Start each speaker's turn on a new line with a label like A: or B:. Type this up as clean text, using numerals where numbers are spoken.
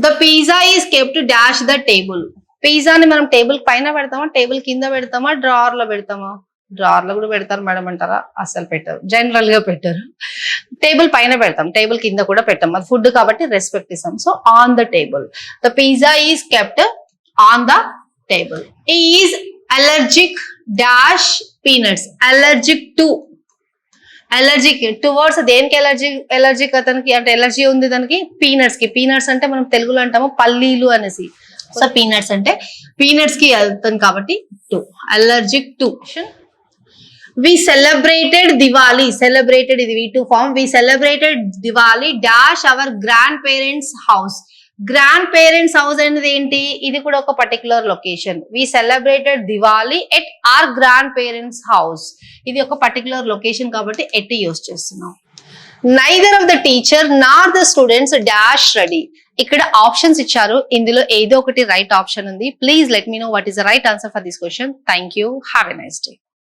A: The pizza is kept dash the table. పిజ్జాని మనం table పైన పెడతామా, టేబుల్ కింద పెడతామా, డ్రావర్ లో పెడతామా? డ్రావర్ లో కూడా పెడతారు మేడం అంటారా? అస్సలు పెట్టరు, జనరల్ గా పెట్టరు. టేబుల్ పైన పెడతాం, టేబుల్ కింద కూడా పెట్టాం, అది ఫుడ్ కాబట్టి రెస్పెక్ట్ ఇస్తాం. So on the table. The pizza is kept on the table. Is allergic dash peanuts. Allergic to, allergic towards దేనికి ఎలర్జిక్ అతనికి, అంటే ఎలర్జీ ఉంది దానికి పీనట్స్ కి. పీనట్స్ అంటే మనం తెలుగులో అంటాము పల్లీలు అనేసి. సో పీనట్స్ అంటే పీనట్స్ కి వెళ్తాను కాబట్టి to, allergic to. We celebrated Diwali. Celebrated ఇది V2 form. We celebrated Diwali dash our grand parents house. Grand parents house అనేది ఏంటి? ఇది కూడా ఒక particular location. We celebrated Diwali at our grand parents house. ఇది ఒక పర్టికులర్ లొకేషన్ కాబట్టి ఎట్ యూస్ చేస్తున్నాం. Neither of the teacher nor the students dash ready. ఇక్కడ ఆప్షన్స్ ఇచ్చారు, ఇందులో ఏదో ఒకటి రైట్ ఆప్షన్ ఉంది. Please let me know what is the right answer for this question. Thank you. Have a nice day.